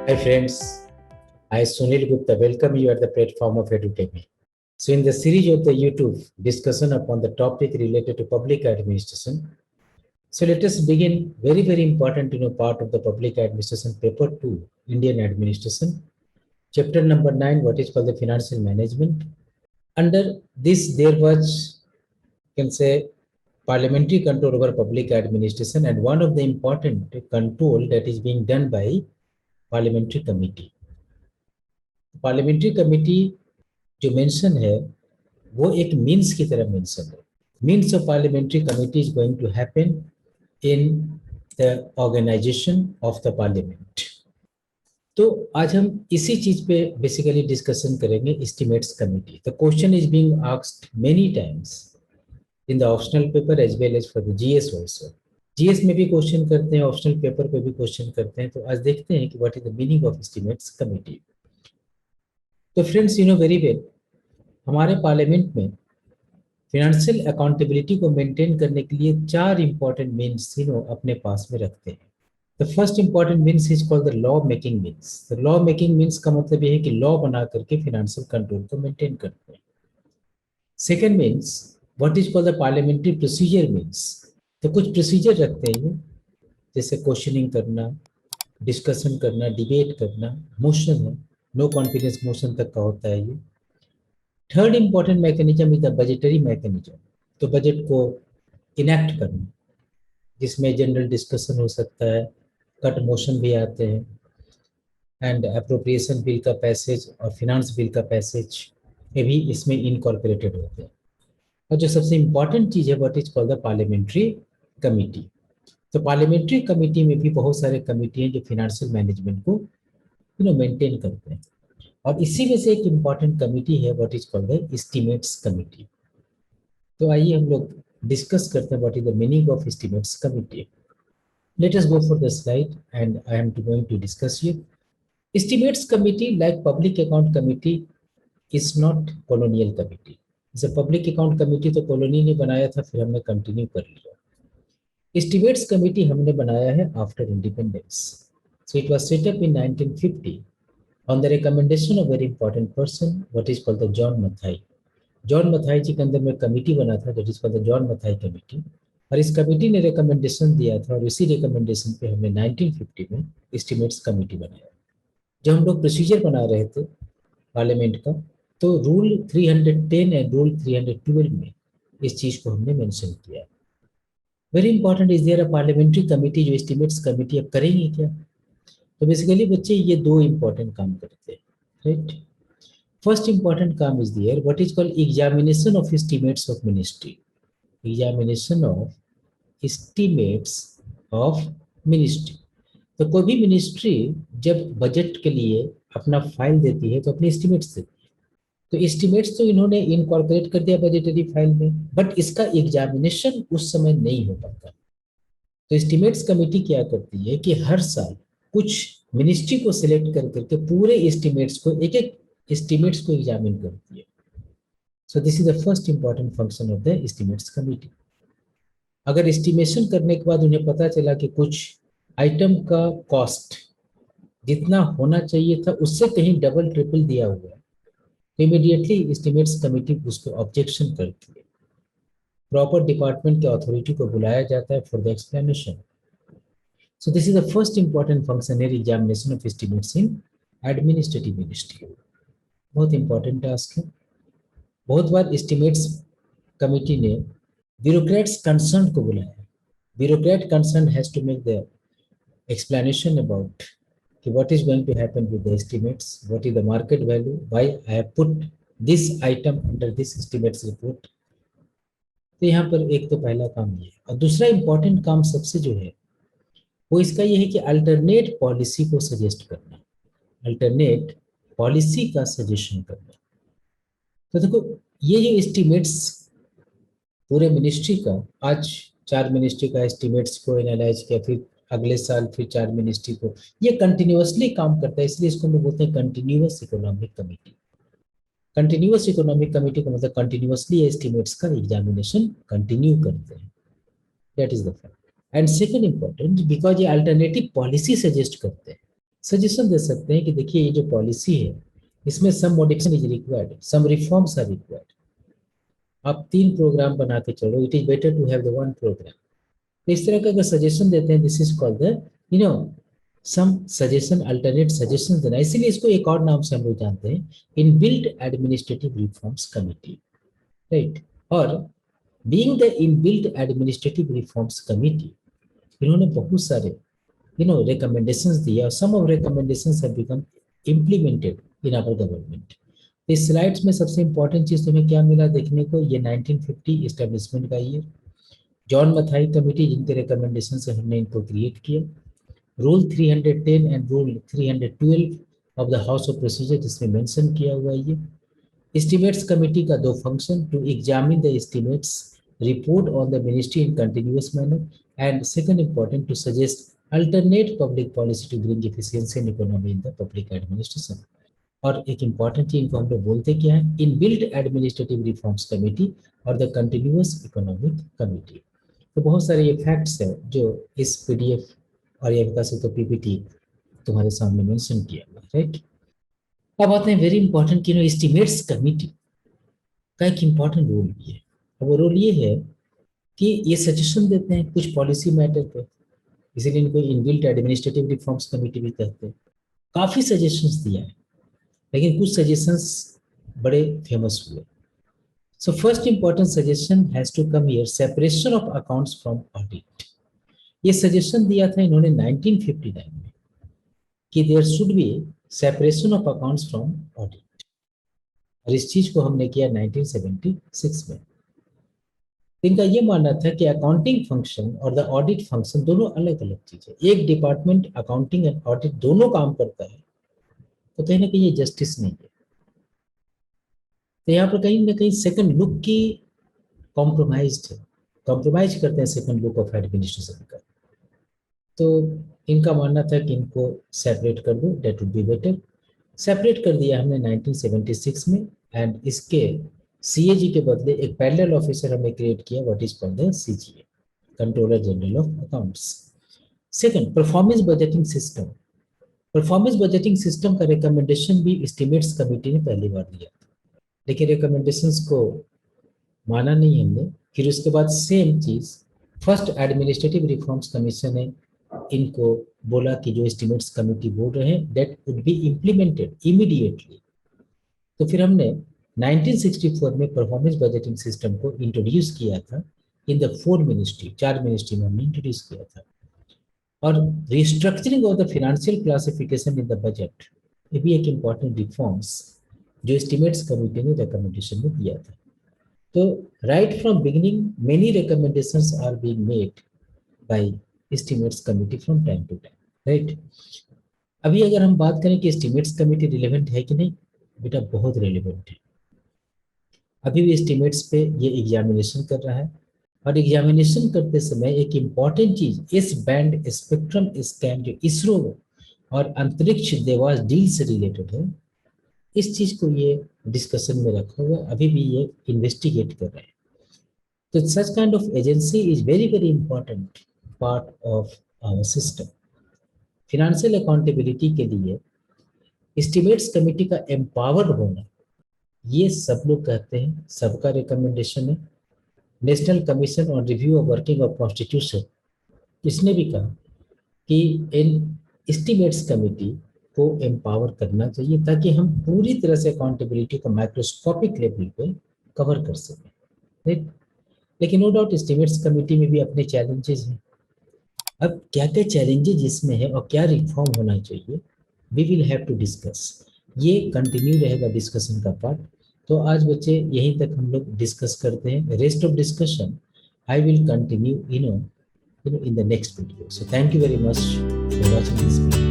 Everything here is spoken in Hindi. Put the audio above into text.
Hi friends, I Sunil Gupta welcome you at the platform of EduTech. So in the series of the YouTube discussion upon the topic related to public administration, so let us begin very important part of the public administration paper 2, Indian administration, chapter number 9, what is called the financial management. Under this there was, you can say, parliamentary control over public administration, and one of the important control that is being done by parliamentary committee. Parliamentary committee जो मेंशन है वो एक मीन्स की तरह मेंशन है. Means of parliamentary committee is going to happen in the organisation of the parliament. तो आज हम इसी चीज पे बेसिकली डिस्कशन करेंगे, estimates committee. The question is being asked many times in the optional paper as well as for the GS also. GS में भी क्वेश्चन करते हैं, ऑप्शनल पेपर पे भी क्वेश्चन करते हैं. तो आज देखते हैं कि what is the meaning of estimates committee. तो friends, you know very well, हमारे पार्लियामेंट में फिनेंशियल अकाउंटेबिलिटी को मेंटेन करने के लिए 4 इंपॉर्टेंट मीन्स अपने पास में रखते हैं. The first important means is called the law making means. The law making means का मतलब ये है कि लॉ बना करके फिनेंशियल कंट्रोल को मेंटेन करते हैं. Second means what is called the parliamentary procedure means. तो कुछ प्रोसीजर रखते हैं ये, जैसे क्वेश्चनिंग करना, डिस्कशन करना, डिबेट करना, मोशन है, नो कॉन्फिडेंस मोशन तक का होता है ये. Third important mechanism is the budgetary mechanism. तो बजट को इनेक्ट करना, जिसमें जनरल डिस्कशन हो सकता है, कट मोशन भी आते हैं, एंड अप्रोप्रिएशन बिल का पैसेज और फिनांस बिल का पैसेज ये भी इसमें इनकॉर्पोरेटेड होते हैं. और जो सबसे इंपॉर्टेंट चीज है what is called the parliamentary committee. तो पार्लियामेंट्री कमेटी में भी बहुत सारे कमेटी हैं जो फिनेंशियल मैनेजमेंट को मेंटेन करते हैं. और इसी में से एक इम्पॉर्टेंट कमेटी है what is called the estimates committee. तो आइए हम लोग डिस्कस करते हैं what is the meaning of estimates committee. Let us go for the slide and I am going to discuss here. Estimates committee like public account committee is not colonial committee. जैसे पब्लिक अकाउंट कमेटी तो कॉलोनी ने बनाया था, फिर हमने कंटिन्यू कर लिया. एस्टिमेट्स कमेटी हमने बनाया है after independence. So it was set up in 1950 on the recommendation of very important person, what is called the John Mathai. John Mathai ji के अंदर में कमेटी बना था, that is called the John Mathai committee. और इस कमेटी ने रिकमेंडेशन दिया था और इसी रिकमेंडेशन पे हमने 1950 में एस्टिमेट्स कमेटी बनाया. जब हम लोग प्रोसीजर बना रहे थे पार्लियामेंट का, तो रूल 310 एंड रूल 312 में इस चीज को हमने मेंशन किया. Very important, is there a parliamentary committee जो एस्टिमेट्स कमेटी अब करेंगे क्या? तो बेसिकली बच्चे ये 2 इंपॉर्टेंट काम करते हैं, राइट. फर्स्ट इंपॉर्टेंट काम is there what is called examination of estimates of ministry. Examination of estimates of ministry. तो कोई भी मिनिस्ट्री जब बजट के लिए अपना फाइल देती है तो अपने एस्टिमेट्स देती है. तो एस्टिमेट्स तो इन्होंने इनकॉर्पोरेट कर दिया बजटरी फाइल में, बट इसका एग्जामिनेशन उस समय नहीं हो पाता. तो एस्टिमेट्स कमेटी क्या करती है कि हर साल कुछ मिनिस्ट्री को सिलेक्ट कर करके पूरे एस्टिमेट्स को एक एस्टिमेट्स को एग्जामिन करती है. So this is the first important function of the estimates committee. अगर एस्टिमेशन करने के बाद उन्हें पता चला कि कुछ आइटम का कॉस्ट जितना होना चाहिए था उससे कहीं डबल ट्रिपल दिया हुआ है, तो इमीडिएटली एस्टिमेट्स कमेटी उसको ऑब्जेक्शन करती है. प्रॉपर डिपार्टमेंट के अथॉरिटी को बुलाया जाता है for the explanation. So this is the first important function here, examination of estimates in administrative ministry. बहुत important टास्क है. बहुत बार एस्टिमेट्स कमेटी ने ब्यूरोक्रेट्स कंसर्न को बुलाया. Bureaucrat concern has to make the explanation about what is going to happen with the estimates, what is the market value, why I have put this item under this estimates report. तो यहाँ पर एक तो पहला काम ये है. और दूसरा इंपॉर्टेंट काम सबसे जो है वो इसका ये है कि अल्टरनेट पॉलिसी को सजेस्ट करना, अल्टरनेट पॉलिसी का सजेशन करना. तो देखो ये जो एस्टिमेट्स पूरे मिनिस्ट्री का, आज 4 मिनिस्ट्री का एस्टिमेट्स को एनालाइज किया, फिर अगले साल फिर 4 मिनिस्ट्री को, ये कंटिन्यूअसली काम करता है, इसलिए इसको हम बोलते हैं continuous economic committee. Continuous economic committee का मतलब कंटिन्यूअसली एस्टिमेट्स का एग्जामिनेशन कंटिन्यू करते हैं, that is the fact. And second important, because ये अल्टरनेटिव पॉलिसी सजेस्ट करते हैं, सजेशन दे सकते हैं कि देखिए ये जो पॉलिसी है इसमें some modification is required, some reforms are required. आप 3 प्रोग्राम बना के चलो, it is better to have the 1 programme. तो इस तरह का अगर सजेशन देते हैं, this is called the you know some suggestion, alternate suggestion देना। इसीलिए इसको एक और नाम से हम लोग जानते हैं, inbuilt administrative reforms committee, right. और being the inbuilt administrative reforms committee, इन्होंने बहुत सारे recommendations दिया, और some of recommendations have become implemented in our government। इस स्लाइड्स में सबसे इंपॉर्टेंट चीज तुम्हें क्या मिला देखने को, ये 1950 एस्टेब्लिशमेंट का ईयर, जॉन मथाई कमेटी जिनके रिकमेंडेशन से हमने इनको क्रिएट किया, rule 310 and rule 312 of the house of procedure जिसमें मेंशन किया हुआ है ये। एस्टिमेट्स कमेटी का 2 function, to examine the estimates, report on the ministry in continuous manner, and second important to suggest alternate public policy to bring efficiency and economy in the public administration। और एक इंपॉर्टेंट चीज इनको हम लोग बोलते क्या है, इनबिल्ट एडमिनिस्ट्रेटिव रिफॉर्म्स कमेटी और द कंटिन्यूअस इकोनॉमिक कमेटी। तो बहुत सारे ये फैक्ट्स है जो इस पीडीएफ और ये विकास तो पीपीटी तुम्हारे सामने मेंशन किया हुआ, राइट। अब आते हैं वेरी इंपॉर्टेंट कि एस्टिमेट्स कमेटी का एक इंपॉर्टेंट रोल भी है। वो रोल ये है कि ये सजेशन देते हैं कुछ पॉलिसी मैटर पे, इसीलिए इनको इनबिल्ट एडमिनिस्ट्रेटिव रिफॉर्म्स कमेटी भी कहते हैं। काफी सजेशंस दिया है, लेकिन कुछ सजेशंस बड़े फेमस हुए। So first important suggestion has to come here, separation of accounts from audit. ये सजेशन दिया था इन्होंने 1959 में कि there should be separation of accounts from audit, और इस चीज को हमने किया 1976 में। इनका ये मानना था कि अकाउंटिंग फंक्शन और द ऑडिट फंक्शन दोनों अलग अलग चीज है। एक डिपार्टमेंट अकाउंटिंग एंड ऑडिट दोनों काम करता है, तो कहीं ना कहीं ये जस्टिस नहीं है। तो यहाँ पर कहीं ना कहीं सेकंड लुक की कॉम्प्रोमाइज है, कॉम्प्रोमाइज करते हैं सेकंड लुक ऑफ एडमिनिस्ट्रेशन का। तो इनका मानना था कि इनको सेपरेट कर दो, that would be better. Separate कर दिया हमने 1976 में, एंड इसके सीएजी के बदले एक पैरेलल ऑफिसर हमने क्रिएट किया, what is called the CGA, controller general of accounts. Second, performance budgeting system. Performance budgeting system का रिकमेंडेशन भी एस्टिमेट्स कमेटी ने पहली बार दिया था, लेकिन रिकमेंडेशंस को माना नहीं हमने। फिर उसके बाद सेम चीज फर्स्ट एडमिनिस्ट्रेटिव रिफॉर्म्स कमीशन ने इनको बोला कि जो एस्टिमेट्स कमेटी बोल रहे हैं that would be implemented immediately. तो फिर हमने 1964 में परफॉर्मेंस बजटिंग सिस्टम को इंट्रोड्यूस किया था इन द 4 मिनिस्ट्री, 4 मिनिस्ट्री में हमने इंट्रोड्यूस किया था। और restructuring of the financial classification in the budget, ये भी एक इंपॉर्टेंट रिफॉर्म्स जो एस्टिमेट्स कमेटी ने रिकमेंडेशन में दिया था। तो right from beginning many recommendations are being made by estimates committee from time to time, right. अभी अगर हम बात करें कि एस्टिमेट्स कमेटी रिलेवेंट है कि नहीं, बेटा बहुत रिलेवेंट है। अभी भी एस्टिमेट्स पे ये एग्जामिनेशन कर रहा है, और एग्जामिनेशन करते समय एक इम्पॉर्टेंट चीज इस बैंड स्पेक्ट्रम स्कैन जो इसरो और अंतरिक्ष देवास डील से रिलेटेड है, इस चीज को ये डिस्कशन में रखा हुआ, अभी भी ये इन्वेस्टिगेट कर रहे हैं। तो such kind of agency is very very important part of our system. Financial accountability के लिए एस्टिमेट्स कमेटी का एम्पावर्ड होना, ये सब लोग कहते हैं, सबका रिकमेंडेशन है। National commission on review of working of constitution, इसने भी कहा कि इन एस्टिमेट्स कमेटी को एम्पावर करना चाहिए ताकि हम पूरी तरह से अकाउंटेबिलिटी को माइक्रोस्कोपिक लेवल पे कवर कर सकें, राइट। लेकिन नो डाउट एस्टिमेट्स कमेटी में भी अपने चैलेंजेस हैं। अब क्या क्या चैलेंजेस इसमें है और क्या रिफॉर्म होना चाहिए, we will have to discuss. ये कंटिन्यू रहेगा डिस्कशन का पार्ट। तो आज बच्चे यहीं तक हम लोग डिस्कस करते हैं। Rest of discussion I will continue in the next video. So thank you very much for watching this video.